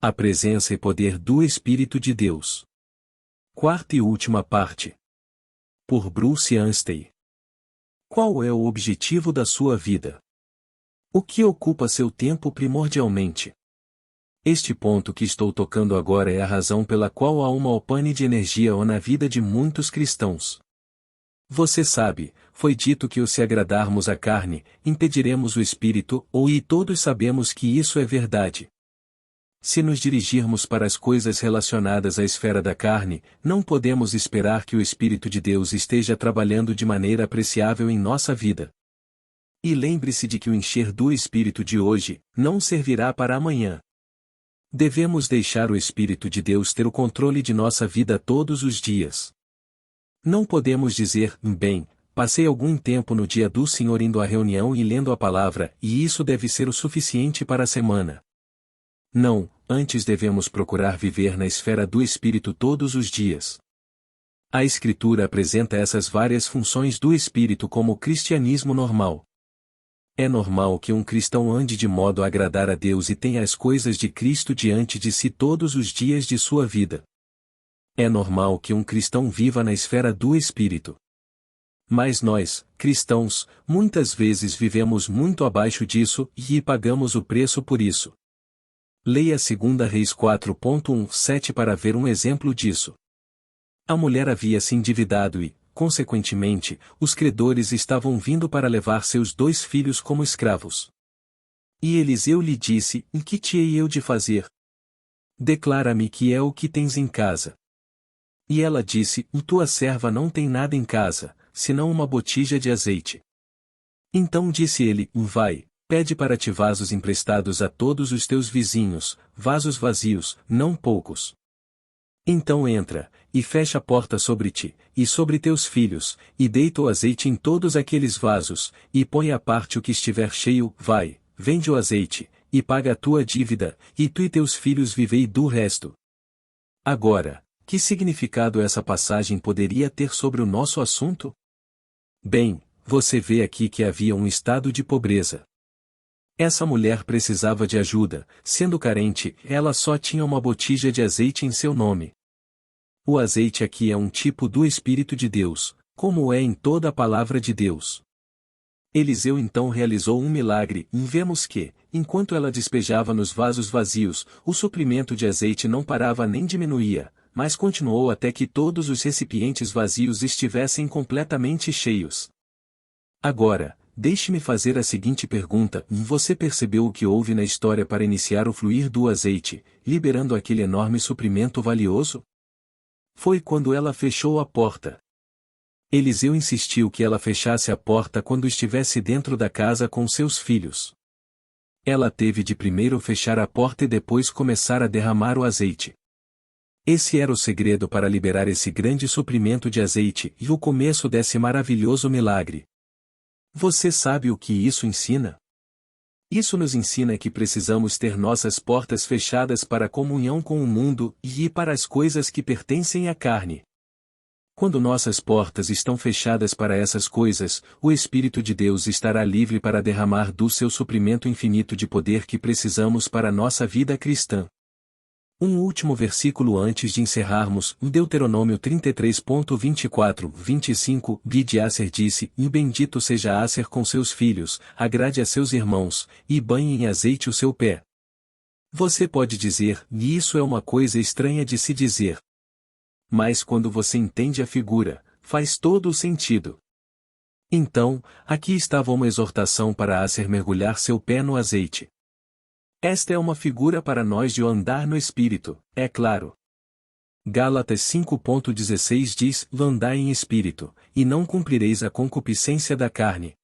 A presença e poder do Espírito de Deus. Quarta e última parte. Por Bruce Anstey. Qual é o objetivo da sua vida? O que ocupa seu tempo primordialmente? Este ponto que estou tocando agora é a razão pela qual há uma opane de energia na vida de muitos cristãos. Você sabe, foi dito que se agradarmos a carne, impediremos o espírito, e todos sabemos que isso é verdade. Se nos dirigirmos para as coisas relacionadas à esfera da carne, não podemos esperar que o Espírito de Deus esteja trabalhando de maneira apreciável em nossa vida. E lembre-se de que o encher do Espírito de hoje, não servirá para amanhã. Devemos deixar o Espírito de Deus ter o controle de nossa vida todos os dias. Não podemos dizer, bem, passei algum tempo no dia do Senhor indo à reunião e lendo a palavra, e isso deve ser o suficiente para a semana. Não, antes devemos procurar viver na esfera do Espírito todos os dias. A Escritura apresenta essas várias funções do Espírito como o cristianismo normal. É normal que um cristão ande de modo a agradar a Deus e tenha as coisas de Cristo diante de si todos os dias de sua vida. É normal que um cristão viva na esfera do Espírito. Mas nós, cristãos, muitas vezes vivemos muito abaixo disso e pagamos o preço por isso. Leia 2 Reis 4.17 para ver um exemplo disso. A mulher havia se endividado e, consequentemente, os credores estavam vindo para levar seus 2 filhos como escravos. E Eliseu lhe disse: que te hei eu de fazer? Declara-me que é o que tens em casa. E ela disse: tua serva não tem nada em casa, senão uma botija de azeite. Então disse ele: vai. Pede para ti vasos emprestados a todos os teus vizinhos, vasos vazios, não poucos. Então entra, e fecha a porta sobre ti, e sobre teus filhos, e deita o azeite em todos aqueles vasos, e põe à parte o que estiver cheio, vai, vende o azeite, e paga a tua dívida, e tu e teus filhos vivei do resto. Agora, que significado essa passagem poderia ter sobre o nosso assunto? Bem, você vê aqui que havia um estado de pobreza. Essa mulher precisava de ajuda, sendo carente, ela só tinha uma botija de azeite em seu nome. O azeite aqui é um tipo do Espírito de Deus, como é em toda a palavra de Deus. Eliseu então realizou um milagre, e vemos que, enquanto ela despejava nos vasos vazios, o suprimento de azeite não parava nem diminuía, mas continuou até que todos os recipientes vazios estivessem completamente cheios. Agora, deixe-me fazer a seguinte pergunta: você percebeu o que houve na história para iniciar o fluir do azeite, liberando aquele enorme suprimento valioso? Foi quando ela fechou a porta. Eliseu insistiu que ela fechasse a porta quando estivesse dentro da casa com seus filhos. Ela teve de primeiro fechar a porta e depois começar a derramar o azeite. Esse era o segredo para liberar esse grande suprimento de azeite e o começo desse maravilhoso milagre. Você sabe o que isso ensina? Isso nos ensina que precisamos ter nossas portas fechadas para a comunhão com o mundo e para as coisas que pertencem à carne. Quando nossas portas estão fechadas para essas coisas, o Espírito de Deus estará livre para derramar do seu suprimento infinito de poder que precisamos para a nossa vida cristã. Um último versículo antes de encerrarmos, Deuteronômio 33.24-25, Bide Aser disse: E bendito seja Aser com seus filhos, agrade a seus irmãos, e banhe em azeite o seu pé. Você pode dizer, e isso é uma coisa estranha de se dizer. Mas quando você entende a figura, faz todo o sentido. Então, aqui estava uma exortação para Aser mergulhar seu pé no azeite. Esta é uma figura para nós de andar no Espírito, é claro. Gálatas 5.16 diz: andai em Espírito, e não cumprireis a concupiscência da carne.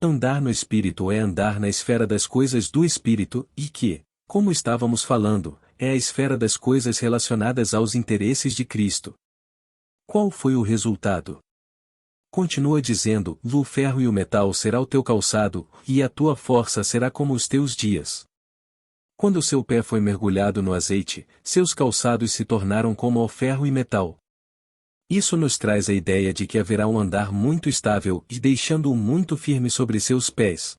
Andar no Espírito é andar na esfera das coisas do Espírito, e que, como estávamos falando, é a esfera das coisas relacionadas aos interesses de Cristo. Qual foi o resultado? Continua dizendo: o ferro e o metal será o teu calçado, e a tua força será como os teus dias. Quando seu pé foi mergulhado no azeite, seus calçados se tornaram como ao ferro e metal. Isso nos traz a ideia de que haverá um andar muito estável e deixando-o muito firme sobre seus pés.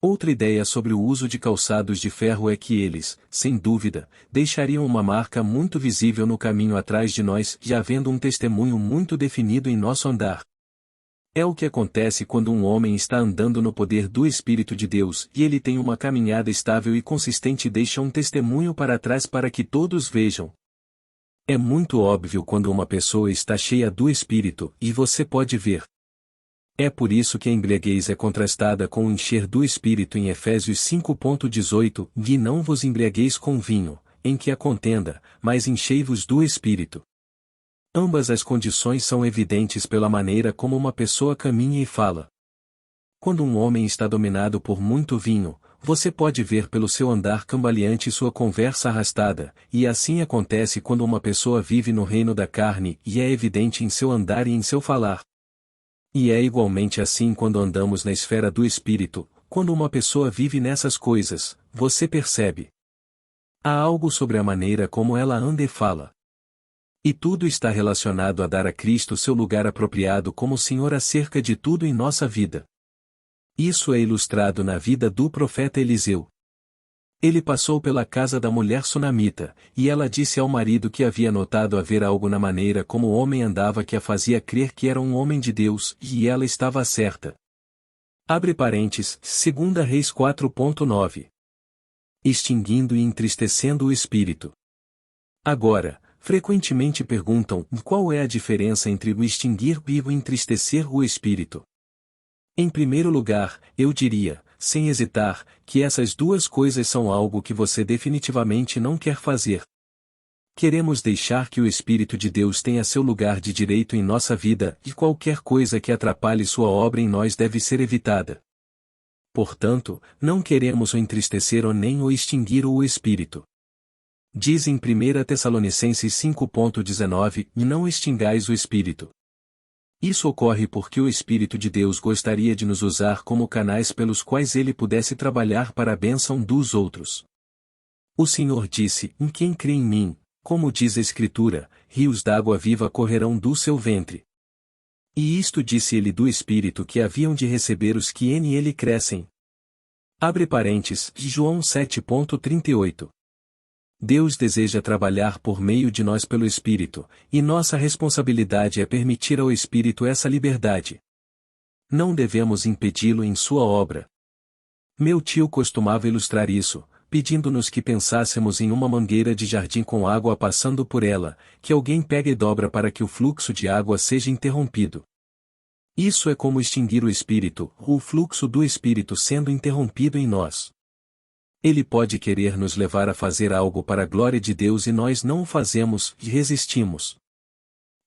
Outra ideia sobre o uso de calçados de ferro é que eles, sem dúvida, deixariam uma marca muito visível no caminho atrás de nós, já havendo um testemunho muito definido em nosso andar. É o que acontece quando um homem está andando no poder do Espírito de Deus e ele tem uma caminhada estável e consistente e deixa um testemunho para trás para que todos vejam. É muito óbvio quando uma pessoa está cheia do Espírito e você pode ver. É por isso que a embriaguez é contrastada com o encher do Espírito em Efésios 5:18, e não vos embriagueis com vinho, em que há contenda, mas enchei-vos do Espírito. Ambas as condições são evidentes pela maneira como uma pessoa caminha e fala. Quando um homem está dominado por muito vinho, você pode ver pelo seu andar cambaleante e sua conversa arrastada, e assim acontece quando uma pessoa vive no reino da carne e é evidente em seu andar e em seu falar. E é igualmente assim quando andamos na esfera do Espírito, quando uma pessoa vive nessas coisas, você percebe. Há algo sobre a maneira como ela anda e fala. E tudo está relacionado a dar a Cristo seu lugar apropriado como Senhor acerca de tudo em nossa vida. Isso é ilustrado na vida do profeta Eliseu. Ele passou pela casa da mulher sunamita, e ela disse ao marido que havia notado haver algo na maneira como o homem andava que a fazia crer que era um homem de Deus, e ela estava certa. Abre parênteses, 2 Reis 4:9. Extinguindo e entristecendo o espírito. Agora, frequentemente perguntam qual é a diferença entre o extinguir e o entristecer o espírito. Em primeiro lugar, eu diria, sem hesitar, que essas duas coisas são algo que você definitivamente não quer fazer. Queremos deixar que o Espírito de Deus tenha seu lugar de direito em nossa vida, e qualquer coisa que atrapalhe sua obra em nós deve ser evitada. Portanto, não queremos o entristecer ou nem o extinguir o Espírito. Diz em 1 Tessalonicenses 5:19, e não extingais o Espírito. Isso ocorre porque o Espírito de Deus gostaria de nos usar como canais pelos quais ele pudesse trabalhar para a bênção dos outros. O Senhor disse, em quem crê em mim, como diz a Escritura, rios d'água viva correrão do seu ventre. E isto disse ele do Espírito que haviam de receber os que nele crescem. Abre parênteses, João 7:38. Deus deseja trabalhar por meio de nós pelo Espírito, e nossa responsabilidade é permitir ao Espírito essa liberdade. Não devemos impedi-lo em sua obra. Meu tio costumava ilustrar isso, pedindo-nos que pensássemos em uma mangueira de jardim com água passando por ela, que alguém pega e dobra para que o fluxo de água seja interrompido. Isso é como extinguir o Espírito, o fluxo do Espírito sendo interrompido em nós. Ele pode querer nos levar a fazer algo para a glória de Deus e nós não o fazemos e resistimos.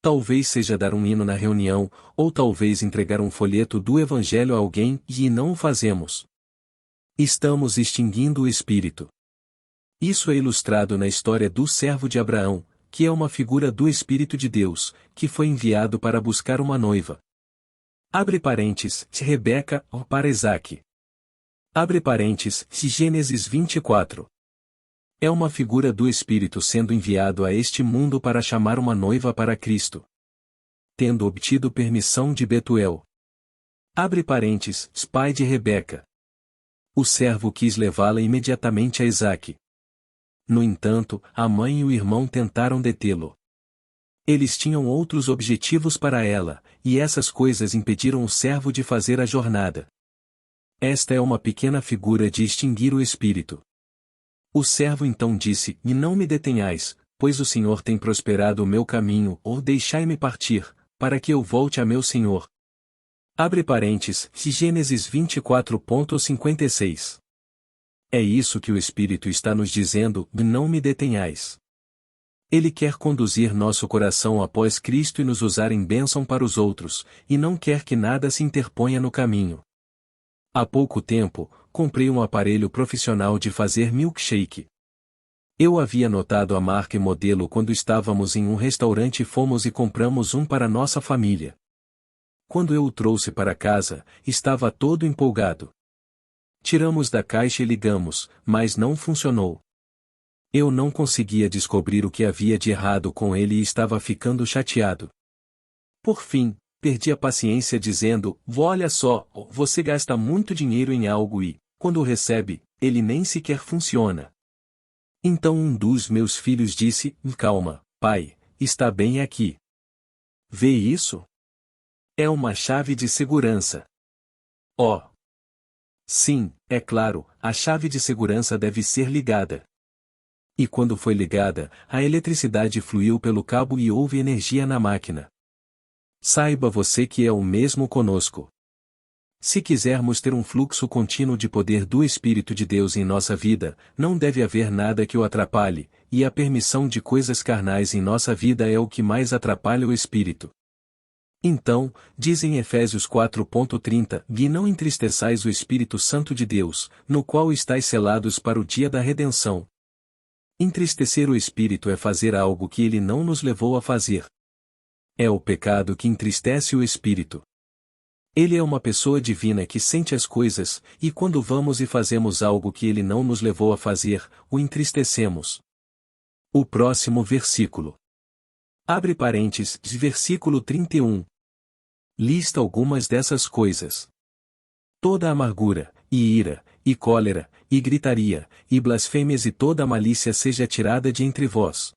Talvez seja dar um hino na reunião, ou talvez entregar um folheto do Evangelho a alguém e não o fazemos. Estamos extinguindo o Espírito. Isso é ilustrado na história do servo de Abraão, que é uma figura do Espírito de Deus, que foi enviado para buscar uma noiva. Abre parênteses, Rebeca, para Isaque. Abre parênteses, Gênesis 24. É uma figura do Espírito sendo enviado a este mundo para chamar uma noiva para Cristo. Tendo obtido permissão de Betuel. Abre parênteses, pai de Rebeca. O servo quis levá-la imediatamente a Isaque. No entanto, a mãe e o irmão tentaram detê-lo. Eles tinham outros objetivos para ela, e essas coisas impediram o servo de fazer a jornada. Esta é uma pequena figura de extinguir o Espírito. O servo então disse, e não me detenhais, pois o Senhor tem prosperado o meu caminho, ou deixai-me partir, para que eu volte a meu Senhor. Abre parênteses, Gênesis 24:56. É isso que o Espírito está nos dizendo, e não me detenhais. Ele quer conduzir nosso coração após Cristo e nos usar em bênção para os outros, e não quer que nada se interponha no caminho. Há pouco tempo, comprei um aparelho profissional de fazer milkshake. Eu havia notado a marca e modelo quando estávamos em um restaurante e fomos e compramos um para nossa família. Quando eu o trouxe para casa, estava todo empolgado. Tiramos da caixa e ligamos, mas não funcionou. Eu não conseguia descobrir o que havia de errado com ele e estava ficando chateado. Por fim, perdi a paciência dizendo, olha só, você gasta muito dinheiro em algo e, Quando o recebe, ele nem sequer funciona. Então um dos meus filhos disse: calma, pai, está bem aqui. Vê isso? É uma chave de segurança. Oh! Sim, é claro, a chave de segurança deve ser ligada. E quando foi ligada, a eletricidade fluiu pelo cabo e houve energia na máquina. Saiba você que é o mesmo conosco. Se quisermos ter um fluxo contínuo de poder do Espírito de Deus em nossa vida, não deve haver nada que o atrapalhe, e a permissão de coisas carnais em nossa vida é o que mais atrapalha o Espírito. Então, diz em Efésios 4:30, e não entristeçais o Espírito Santo de Deus, no qual estáis selados para o dia da redenção. Entristecer o Espírito é fazer algo que ele não nos levou a fazer. É o pecado que entristece o Espírito. Ele é uma pessoa divina que sente as coisas, e quando vamos e fazemos algo que ele não nos levou a fazer, o entristecemos. O próximo versículo. Abre parênteses, versículo 31. Lista algumas dessas coisas. Toda amargura, e ira, e cólera, e gritaria, e blasfêmias e toda a malícia seja tirada de entre vós.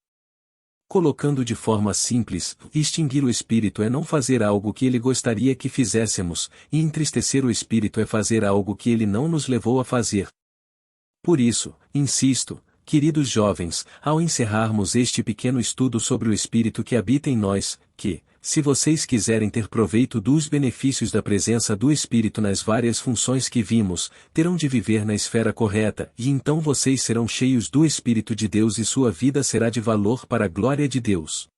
Colocando de forma simples, extinguir o Espírito é não fazer algo que ele gostaria que fizéssemos, e entristecer o Espírito é fazer algo que ele não nos levou a fazer. Por isso, insisto, queridos jovens, ao encerrarmos este pequeno estudo sobre o Espírito que habita em nós, que, se vocês quiserem ter proveito dos benefícios da presença do Espírito nas várias funções que vimos, terão de viver na esfera correta, e então vocês serão cheios do Espírito de Deus e sua vida será de valor para a glória de Deus.